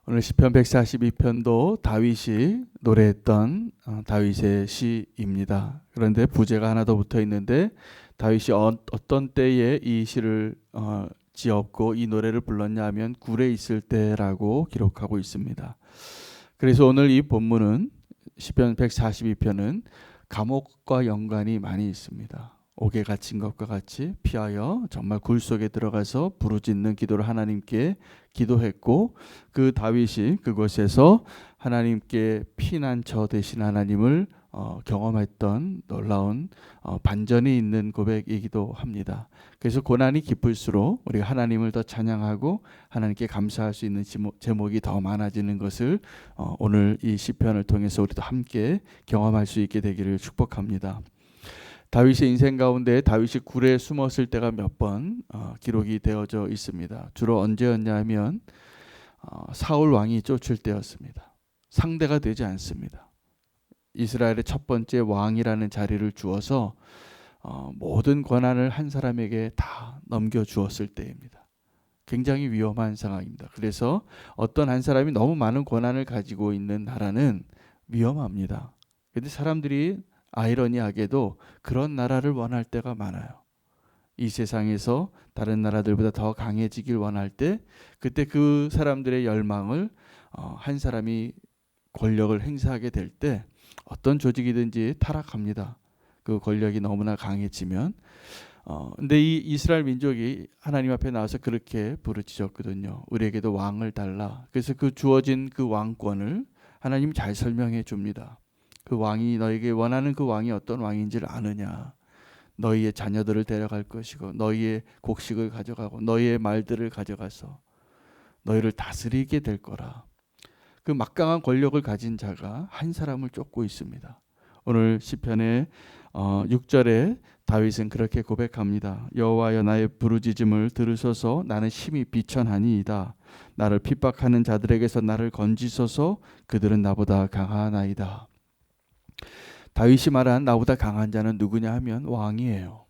오늘 시편 142편도 다윗이 노래했던 다윗의 시입니다. 그런데 부제가 하나 더 붙어 있는데 다윗이 어떤 때에 이 시를 지었고 이 노래를 불렀냐 하면 굴에 있을 때라고 기록하고 있습니다. 그래서 오늘 이 본문은 시편 142편은 감옥과 연관이 많이 있습니다. 옥에 갇힌 것과 같이 피하여 정말 굴 속에 들어가서 부르짖는 기도를 하나님께 기도했고, 그 다윗이 그곳에서 하나님께 피난처 되신 하나님을 경험했던 놀라운 반전이 있는 고백이기도 합니다. 그래서 고난이 깊을수록 우리가 하나님을 더 찬양하고 하나님께 감사할 수 있는 제목이 더 많아지는 것을 오늘 이 시편을 통해서 우리도 함께 경험할 수 있게 되기를 축복합니다. 다윗의 인생 가운데 다윗이 굴에 숨었을 때가 몇 번 기록이 되어져 있습니다. 주로 언제였냐 하면 사울 왕이 쫓을 때였습니다. 상대가 되지 않습니다. 이스라엘의 첫 번째 왕이라는 자리를 주어서 모든 권한을 한 사람에게 다 넘겨주었을 때입니다. 굉장히 위험한 상황입니다. 그래서 어떤 한 사람이 너무 많은 권한을 가지고 있는 나라는 위험합니다. 그런데 사람들이 아이러니하게도 그런 나라를 원할 때가 많아요. 이 세상에서 다른 나라들보다 더 강해지길 원할 때, 그때 그 사람들의 열망을 한 사람이 권력을 행사하게 될 때 어떤 조직이든지 타락합니다. 그 권력이 너무나 강해지면. 근데 이 이스라엘 민족이 하나님 앞에 나와서 그렇게 부르짖었거든요. 우리에게도 왕을 달라. 그래서 그 주어진 그 왕권을 하나님이 잘 설명해 줍니다. 그 왕이 너에게 원하는 그 왕이 어떤 왕인지를 아느냐. 너희의 자녀들을 데려갈 것이고 너희의 곡식을 가져가고 너희의 말들을 가져가서 너희를 다스리게 될 거라. 그 막강한 권력을 가진 자가 한 사람을 쫓고 있습니다. 오늘 시편의 6절에 다윗은 그렇게 고백합니다. 여호와여 나의 부르짖음을 들으소서. 나는 심히 비천하니이다. 나를 핍박하는 자들에게서 나를 건지소서. 그들은 나보다 강하나이다. 다윗이 말한 나보다 강한 자는 누구냐 하면 왕이에요.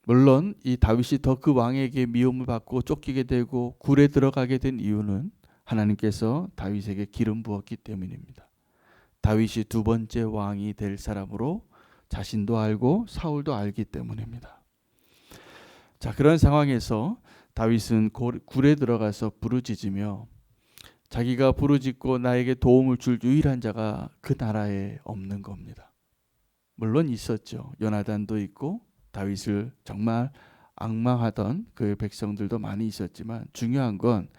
물론 이 다윗이 더 그 왕에게 미움을 받고 쫓기게 되고 굴에 들어가게 된 이유는 하나님께서 다윗에게 기름 부었기 때문입니다. 다윗이 두 번째 왕이 될 사람으로 자신도 알고 사울도 알기 때문입니다. 자, 그런 상황에서 다윗은 굴에 들어가서 부르짖으며 자기가 부르짖고 나에게 도움을 줄 유일한 자가 그 나라에 없는 겁니다. 물론 있었죠. 요나단도 있고 다윗을 정말 앙망하던 그 백성들도 많이 있었지만 중요한 건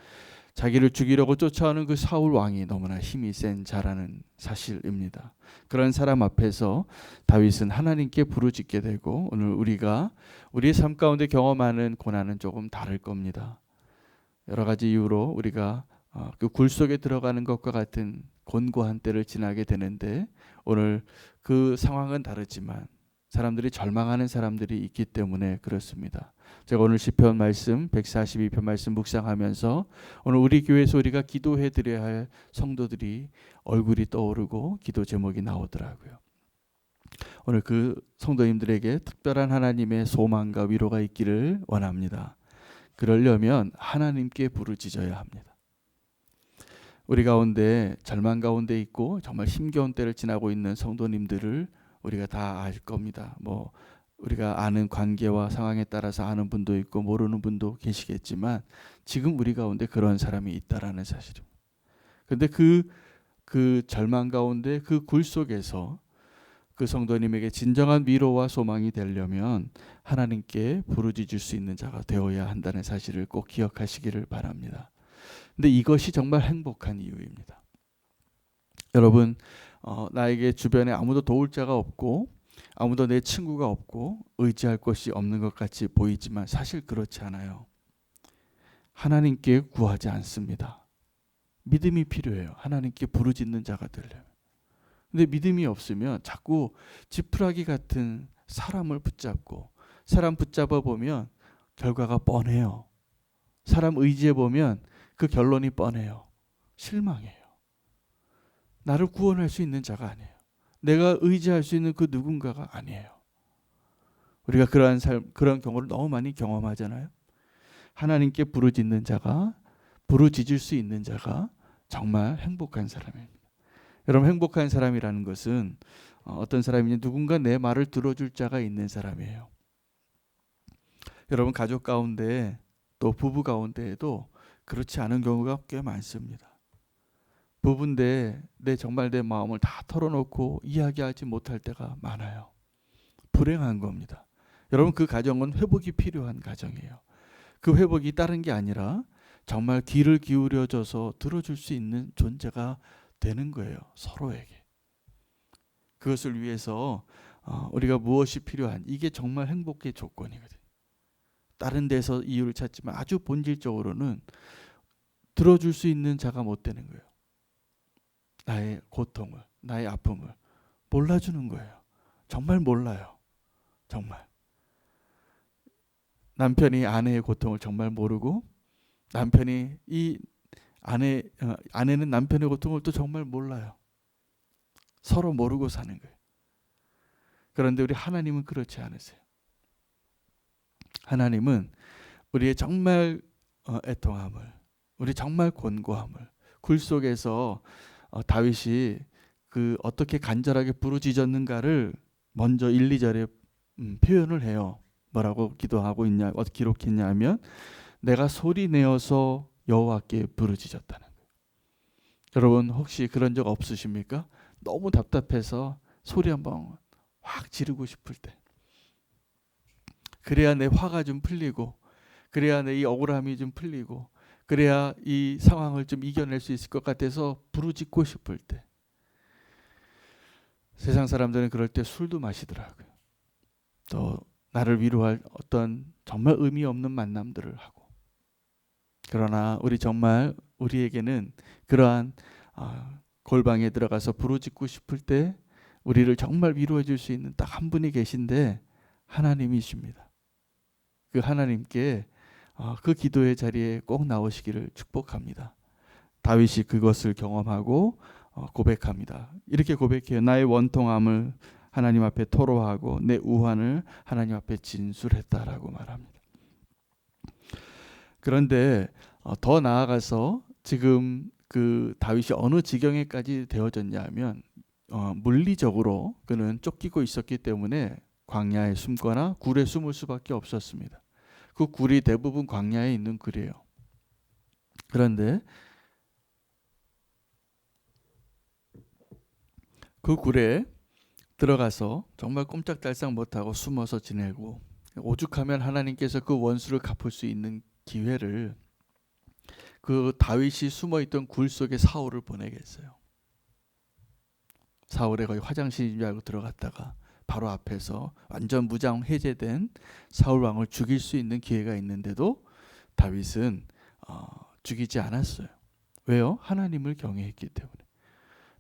자기를 죽이려고 쫓아오는 그 사울 왕이 너무나 힘이 센 자라는 사실입니다. 그런 사람 앞에서 다윗은 하나님께 부르짖게 되고 오늘 우리가 우리의 삶 가운데 경험하는 고난은 조금 다를 겁니다. 여러 가지 이유로 우리가 그 굴 속에 들어가는 것과 같은 곤고한 때를 지나게 되는데 오늘 그 상황은 다르지만 사람들이 절망하는 사람들이 있기 때문에 그렇습니다. 제가 오늘 시편 말씀 142편 말씀 묵상하면서 오늘 우리 교회에서 우리가 기도해 드려야 할 성도들이 얼굴이 떠오르고 기도 제목이 나오더라고요. 오늘 그 성도님들에게 특별한 하나님의 소망과 위로가 있기를 원합니다. 그러려면 하나님께 부르짖어야 합니다. 우리 가운데 절망 가운데 있고 정말 힘겨운 때를 지나고 있는 성도님들을 우리가 다 알 겁니다. 우리가 아는 관계와 상황에 따라서 아는 분도 있고 모르는 분도 계시겠지만 지금 우리 가운데 그런 사람이 있다라는 사실입니다. 그런데 그 절망 가운데 그 굴 속에서 그 성도님에게 진정한 위로와 소망이 되려면 하나님께 부르짖을 수 있는 자가 되어야 한다는 사실을 꼭 기억하시기를 바랍니다. 근데 이것이 정말 행복한 이유입니다. 여러분, 나에게 주변에 아무도 도울 자가 없고 아무도 내 친구가 없고 의지할 곳이 없는 것 같이 보이지만 사실 그렇지 않아요. 하나님께 구하지 않습니다. 믿음이 필요해요. 하나님께 부르짖는 자가 되려면. 근데 믿음이 없으면 자꾸 지푸라기 같은 사람을 붙잡고 사람 붙잡아 보면 결과가 뻔해요. 사람 의지해 보면 그 결론이 뻔해요. 실망해요. 나를 구원할 수 있는 자가 아니에요. 내가 의지할 수 있는 그 누군가가 아니에요. 우리가 그런 경우를 너무 많이 경험하잖아요. 하나님께 부르짖는 자가 부르짖을 수 있는 자가 정말 행복한 사람입니다. 여러분, 행복한 사람이라는 것은 어떤 사람이냐, 누군가 내 말을 들어줄 자가 있는 사람이에요. 여러분, 가족 가운데 또 부부 가운데에도 그렇지 않은 경우가 꽤 많습니다. 부부인데 정말 내 마음을 다 털어놓고 이야기하지 못할 때가 많아요. 불행한 겁니다. 여러분, 그 가정은 회복이 필요한 가정이에요. 그 회복이 다른 게 아니라 정말 귀를 기울여줘서 들어줄 수 있는 존재가 되는 거예요. 서로에게. 그것을 위해서 우리가 무엇이 필요한, 이게 정말 행복의 조건이거든요. 다른 데서 이유를 찾지만 아주 본질적으로는 들어줄 수 있는 자가 못 되는 거예요. 나의 고통을, 나의 아픔을 몰라주는 거예요. 정말 몰라요. 정말. 남편이 아내의 고통을 정말 모르고, 남편이 아내는 남편의 고통을 또 정말 몰라요. 서로 모르고 사는 거예요. 그런데 우리 하나님은 그렇지 않으세요. 하나님은 우리의 정말 애통함을, 우리 정말 곤고함을, 굴 속에서 다윗이 그 어떻게 간절하게 부르짖었는가를 먼저 1, 2절에 표현을 해요. 뭐라고 기도하고 있냐, 기록했냐 하면, 내가 소리 내어서 여호와께 부르짖었다는 거예요. 여러분, 혹시 그런 적 없으십니까? 너무 답답해서 소리 한번 확 지르고 싶을 때, 그래야 내 화가 좀 풀리고, 그래야 내 이 억울함이 좀 풀리고, 그래야 이 상황을 좀 이겨낼 수 있을 것 같아서 부르짖고 싶을 때, 세상 사람들은 그럴 때 술도 마시더라고요. 또 나를 위로할 어떤 정말 의미 없는 만남들을 하고. 그러나 우리에게는 그러한 골방에 들어가서 부르짖고 싶을 때 우리를 정말 위로해 줄 수 있는 딱 한 분이 계신데, 하나님이십니다. 그 하나님께 그 기도의 자리에 꼭 나오시기를 축복합니다. 다윗이 그것을 경험하고 고백합니다. 이렇게 고백해요. 나의 원통함을 하나님 앞에 토로하고 내 우환을 하나님 앞에 진술했다라고 말합니다. 그런데 더 나아가서 지금 그 다윗이 어느 지경에까지 되어졌냐 하면, 물리적으로 그는 쫓기고 있었기 때문에 광야에 숨거나 굴에 숨을 수밖에 없었습니다. 그 굴이 대부분 광야에 있는 굴이에요. 그런데 그 굴에 들어가서 정말 꼼짝달싹 못하고 숨어서 지내고, 오죽하면 하나님께서 그 원수를 갚을 수 있는 기회를 그 다윗이 숨어있던 굴 속에 사울을 보내겠어요. 사울의 거의 화장실인 줄 알고 들어갔다가 바로 앞에서 완전 무장 해제된 사울 왕을 죽일 수 있는 기회가 있는데도 다윗은 죽이지 않았어요. 왜요? 하나님을 경외했기 때문에.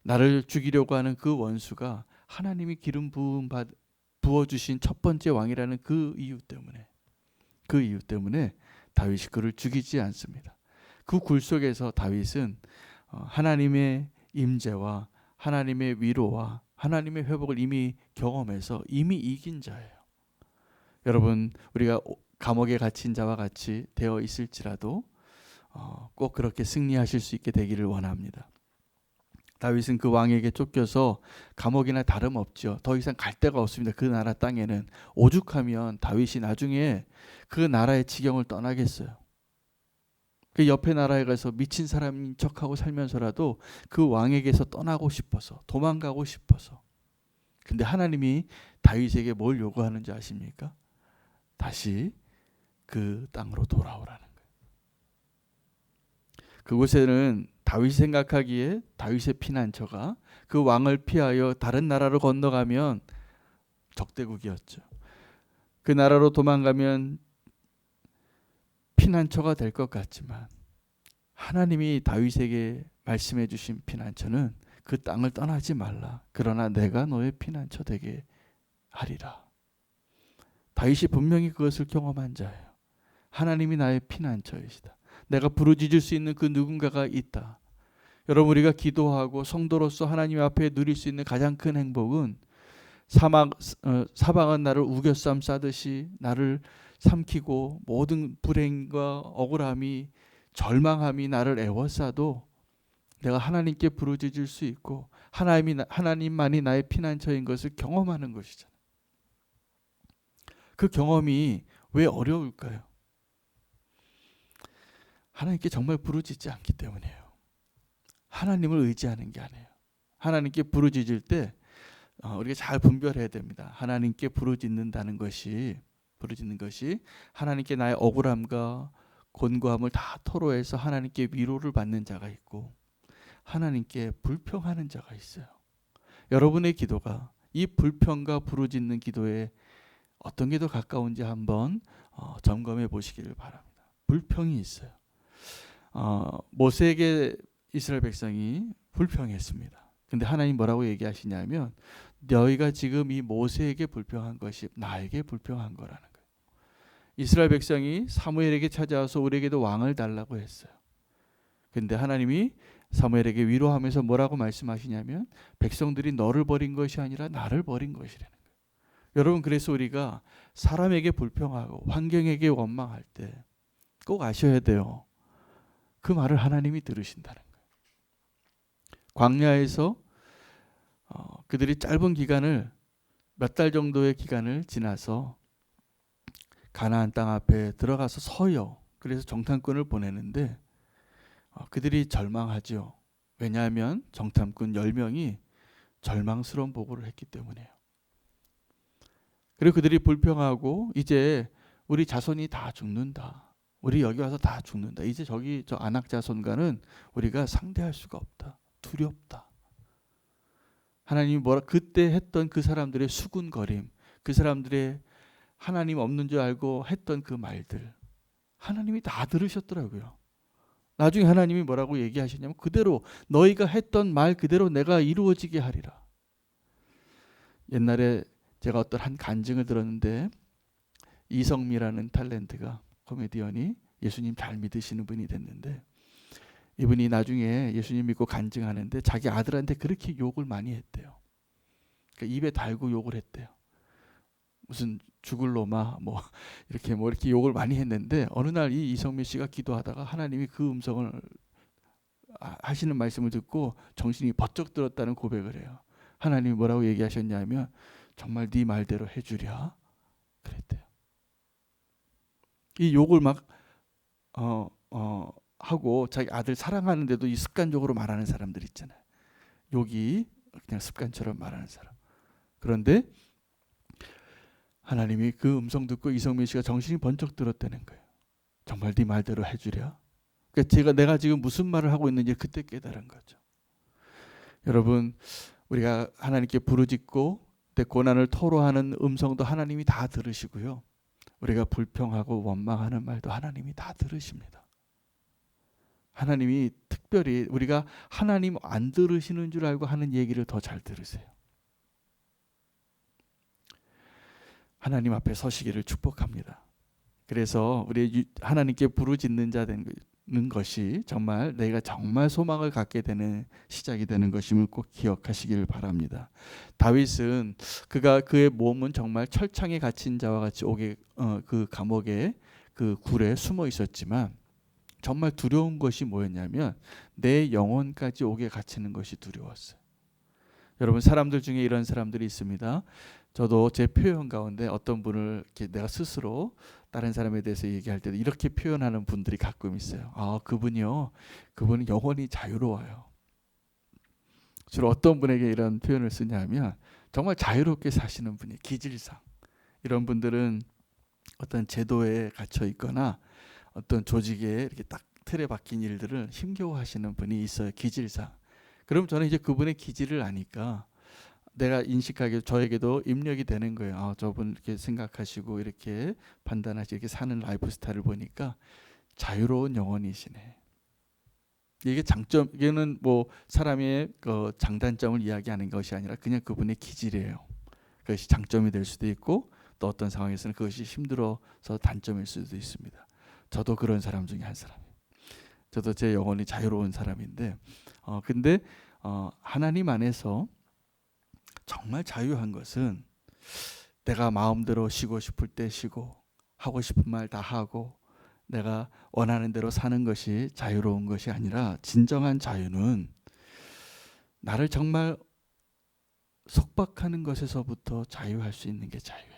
나를 죽이려고 하는 그 원수가 하나님이 기름 부어주신 첫 번째 왕이라는 그 이유 때문에 다윗이 그를 죽이지 않습니다. 그 굴 속에서 다윗은 하나님의 임재와 하나님의 위로와 하나님의 회복을 이미 경험해서 이미 이긴 자예요. 여러분, 우리가 감옥에 갇힌 자와 같이 되어 있을지라도 꼭 그렇게 승리하실 수 있게 되기를 원합니다. 다윗은 그 왕에게 쫓겨서 감옥이나 다름없죠. 더 이상 갈 데가 없습니다. 그 나라 땅에는. 오죽하면 다윗이 나중에 그 나라의 지경을 떠나겠어요. 그 옆에 나라에 가서 미친 사람인 척하고 살면서라도 그 왕에게서 떠나고 싶어서, 도망가고 싶어서. 근데 하나님이 다윗에게 뭘 요구하는지 아십니까? 다시 그 땅으로 돌아오라는 거예요. 그곳에는 다윗이 생각하기에 다윗의 피난처가 그 왕을 피하여 다른 나라로 건너가면 적대국이었죠. 그 나라로 도망가면 피난처가 될 것 같지만, 하나님이 다윗에게 말씀해 주신 피난처는 그 땅을 떠나지 말라. 그러나 내가 너의 피난처 되게 하리라. 다윗이 분명히 그것을 경험한 자예요. 하나님이 나의 피난처이시다. 내가 부르짖을 수 있는 그 누군가가 있다. 여러분, 우리가 기도하고 성도로서 하나님 앞에 누릴 수 있는 가장 큰 행복은 사방은 나를 우겨쌈 싸듯이 나를 삼키고 모든 불행과 억울함이 절망함이 나를 애워싸도 내가 하나님께 부르짖을 수 있고 하나님만이 나의 피난처인 것을 경험하는 것이잖아요. 그 경험이 왜 어려울까요? 하나님께 정말 부르짖지 않기 때문이에요. 하나님을 의지하는 게 아니에요. 하나님께 부르짖을 때 우리가 잘 분별해야 됩니다. 하나님께 부르짖는 것이 하나님께 나의 억울함과 곤고함을 다 토로해서 하나님께 위로를 받는 자가 있고 하나님께 불평하는 자가 있어요. 여러분의 기도가 이 불평과 부르짖는 기도에 어떤 게 더 가까운지 한번 점검해 보시기를 바랍니다. 불평이 있어요. 모세에게 이스라엘 백성이 불평했습니다. 근데 하나님 뭐라고 얘기하시냐면 너희가 지금 이 모세에게 불평한 것이 나에게 불평한 거라는 거예요. 이스라엘 백성이 사무엘에게 찾아와서 우리에게도 왕을 달라고 했어요. 근데 하나님이 사무엘에게 위로하면서 뭐라고 말씀하시냐면 백성들이 너를 버린 것이 아니라 나를 버린 것이라는 거예요. 여러분, 그래서 우리가 사람에게 불평하고 환경에게 원망할 때 꼭 아셔야 돼요. 그 말을 하나님이 들으신다는 거예요. 광야에서 그들이 짧은 기간을 몇 달 정도의 기간을 지나서 가나안 땅 앞에 들어가서 서요. 그래서 정탐꾼을 보내는데 그들이 절망하죠. 왜냐하면 정탐꾼 10명이 절망스러운 보고를 했기 때문이에요. 그리고 그들이 불평하고 이제 우리 자손이 다 죽는다. 우리 여기 와서 다 죽는다. 이제 저 아낙 자손과는 우리가 상대할 수가 없다. 두렵다. 하나님이 그때 했던 그 사람들의 수군거림, 그 사람들의 하나님 없는 줄 알고 했던 그 말들, 하나님이 다 들으셨더라고요. 나중에 하나님이 뭐라고 얘기하시냐면 그대로 너희가 했던 말 그대로 내가 이루어지게 하리라. 옛날에 제가 어떤 한 간증을 들었는데 이성미라는 탤런트가 코미디언이 예수님 잘 믿으시는 분이 됐는데 이분이 나중에 예수님 믿고 간증하는데 자기 아들한테 그렇게 욕을 많이 했대요. 그러니까 입에 달고 욕을 했대요. 무슨 죽을 놈아 이렇게 욕을 많이 했는데 어느 날 이 이성미 씨가 기도하다가 하나님이 그 음성을 하시는 말씀을 듣고 정신이 번쩍 들었다는 고백을 해요. 하나님이 뭐라고 얘기하셨냐면 정말 네 말대로 해주랴 그랬대요. 이 욕을 막 하고 자기 아들 사랑하는데도 이 습관적으로 말하는 사람들 있잖아요. 욕이 그냥 습관처럼 말하는 사람. 그런데 하나님이 그 음성 듣고 이성민 씨가 정신이 번쩍 들었다는 거예요. 정말 네 말대로 해주랴. 그러니까 내가 지금 무슨 말을 하고 있는지 그때 깨달은 거죠. 여러분, 우리가 하나님께 부르짖고 내 고난을 토로하는 음성도 하나님이 다 들으시고요. 우리가 불평하고 원망하는 말도 하나님이 다 들으십니다. 하나님이 특별히 우리가 하나님 안 들으시는 줄 알고 하는 얘기를 더 잘 들으세요. 하나님 앞에 서시기를 축복합니다. 그래서 우리 하나님께 부르짖는 자 되는 것이 정말 내가 정말 소망을 갖게 되는 시작이 되는 것임을 꼭 기억하시길 바랍니다. 다윗은 그의 몸은 정말 철창에 갇힌 자와 같이 그 감옥에 그 굴에 숨어 있었지만 정말 두려운 것이 뭐였냐면 내 영혼까지 옥에 갇히는 것이 두려웠어요. 여러분, 사람들 중에 이런 사람들이 있습니다. 저도 제 표현 가운데 어떤 분을 이렇게 내가 스스로 다른 사람에 대해서 얘기할 때도 이렇게 표현하는 분들이 가끔 있어요. 그분은 영혼이 자유로워요. 주로 어떤 분에게 이런 표현을 쓰냐면 정말 자유롭게 사시는 분이 기질상. 이런 분들은 어떤 제도에 갇혀 있거나 어떤 조직에 이렇게 딱 틀에 박힌 일들을 힘겨워하시는 분이 있어요. 기질상. 그럼 저는 이제 그분의 기질을 아니까 내가 인식하기에 저에게도 입력이 되는 거예요. 저분 이렇게 생각하시고 이렇게 판단하시고 이렇게 사는 라이프 스타일을 보니까 자유로운 영혼이시네. 이게는 뭐 사람의 그 장단점을 이야기하는 것이 아니라 그냥 그분의 기질이에요. 그것이 장점이 될 수도 있고 또 어떤 상황에서는 그것이 힘들어서 단점일 수도 있습니다. 저도 그런 사람 중에 한 사람이에요. 저도 제 영혼이 자유로운 사람인데 근데 하나님 안에서 정말 자유한 것은 내가 마음대로 쉬고 싶을 때 쉬고 하고 싶은 말 다 하고 내가 원하는 대로 사는 것이 자유로운 것이 아니라 진정한 자유는 나를 정말 속박하는 것에서부터 자유할 수 있는 게 자유예요.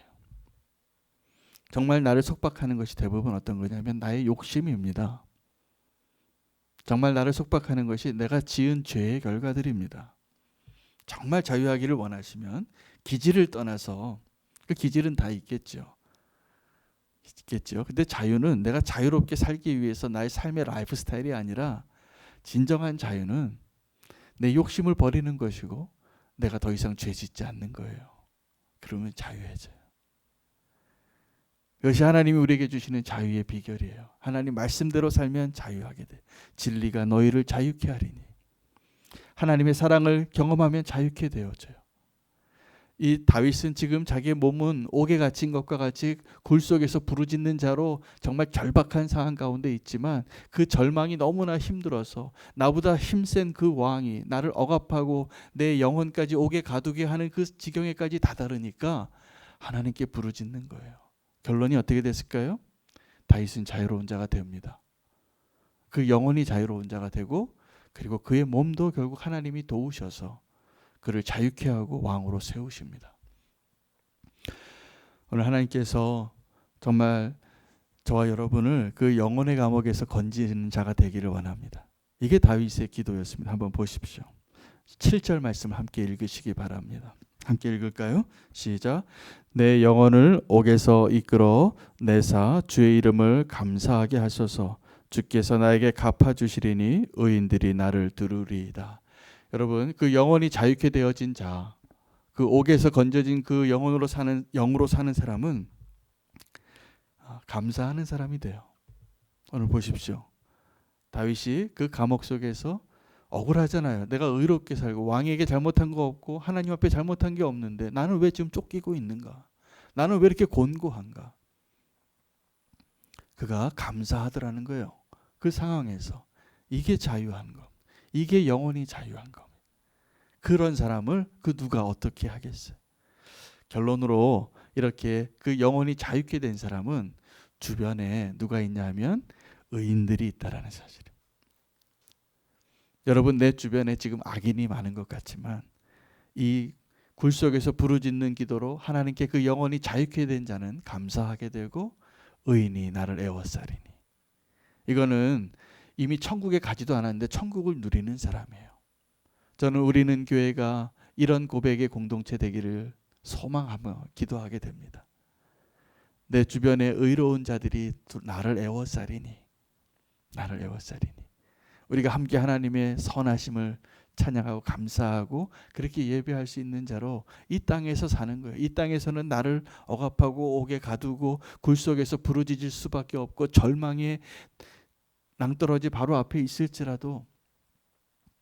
정말 나를 속박하는 것이 대부분 어떤 거냐면 나의 욕심입니다. 정말 나를 속박하는 것이 내가 지은 죄의 결과들입니다. 정말 자유하기를 원하시면 기질을 떠나서 그 기질은 다 있겠죠. 근데 자유는 내가 자유롭게 살기 위해서 나의 삶의 라이프 스타일이 아니라 진정한 자유는 내 욕심을 버리는 것이고 내가 더 이상 죄 짓지 않는 거예요. 그러면 자유해져요. 이것이 하나님이 우리에게 주시는 자유의 비결이에요. 하나님 말씀대로 살면 자유하게 돼. 진리가 너희를 자유케 하리니. 하나님의 사랑을 경험하면 자유케 되어져요. 이 다윗은 지금 자기의 몸은 옥에 갇힌 것과 같이 굴 속에서 부르짖는 자로 정말 절박한 상황 가운데 있지만 그 절망이 너무나 힘들어서 나보다 힘센 그 왕이 나를 억압하고 내 영혼까지 옥에 가두게 하는 그 지경에까지 다다르니까 하나님께 부르짖는 거예요. 결론이 어떻게 됐을까요? 다윗은 자유로운 자가 됩니다. 그 영혼이 자유로운 자가 되고 그리고 그의 몸도 결국 하나님이 도우셔서 그를 자유케 하고 왕으로 세우십니다. 오늘 하나님께서 정말 저와 여러분을 그 영혼의 감옥에서 건지는 자가 되기를 원합니다. 이게 다윗의 기도였습니다. 한번 보십시오. 7절 말씀을 함께 읽으시기 바랍니다. 함께 읽을까요? 시작. 내 영혼을 옥에서 이끌어 내사 주의 이름을 감사하게 하소서. 주께서 나에게 갚아주시리니 의인들이 나를 두루리이다. 여러분, 그 영혼이 자유케 되어진 자, 그 옥에서 건져진 그 영으로 사는 사람은 감사하는 사람이 돼요. 오늘 보십시오. 다윗이 그 감옥 속에서 억울하잖아요. 내가 의롭게 살고 왕에게 잘못한 거 없고 하나님 앞에 잘못한 게 없는데 나는 왜 지금 쫓기고 있는가? 나는 왜 이렇게 곤고한가? 그가 감사하더라는 거예요. 그 상황에서. 이게 자유한 것. 이게 영혼이 자유한 것. 그런 사람을 그 누가 어떻게 하겠어요? 결론으로 이렇게 그 영혼이 자유케 된 사람은 주변에 누가 있냐 하면 의인들이 있다라는 사실입니다. 여러분, 내 주변에 지금 악인이 많은 것 같지만 이 굴 속에서 부르짖는 기도로 하나님께 그 영혼이 자유케 된 자는 감사하게 되고 의인이 나를 애워싸리니. 이거는 이미 천국에 가지도 않았는데 천국을 누리는 사람이에요. 저는 우리는 교회가 이런 고백의 공동체 되기를 소망하며 기도하게 됩니다. 내 주변에 의로운 자들이 나를 애워싸리니. 나를 애워싸리니. 우리가 함께 하나님의 선하심을 찬양하고 감사하고 그렇게 예배할 수 있는 자로 이 땅에서 사는 거예요. 이 땅에서는 나를 억압하고 옥에 가두고 굴 속에서 부르짖을 수밖에 없고 절망의 낭떠러지 바로 앞에 있을지라도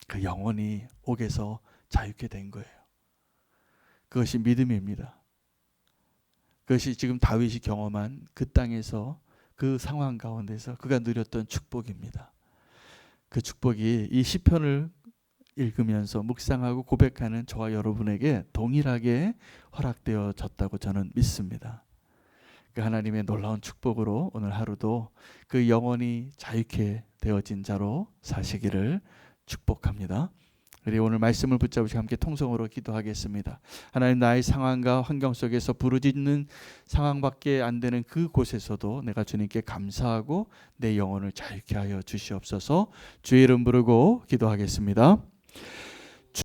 그 영혼이 옥에서 자유케 된 거예요. 그것이 믿음입니다. 그것이 지금 다윗이 경험한 그 땅에서 그 상황 가운데서 그가 누렸던 축복입니다. 그 축복이 이 시편을 읽으면서 묵상하고 고백하는 저와 여러분에게 동일하게 허락되어졌다고 저는 믿습니다. 그 하나님의 놀라운 축복으로 오늘 하루도 그 영혼이 자유케 되어진 자로 사시기를 축복합니다. 우리 오늘 말씀을 붙잡으시고 함께 통성으로 기도하겠습니다. 하나님, 나의 상황과 환경 속에서 부르짖는 상황밖에 안 되는 그곳에서도 내가 주님께 감사하고 내 영혼을 자유케 하여 주시옵소서. 주의 이름 부르고 기도하겠습니다.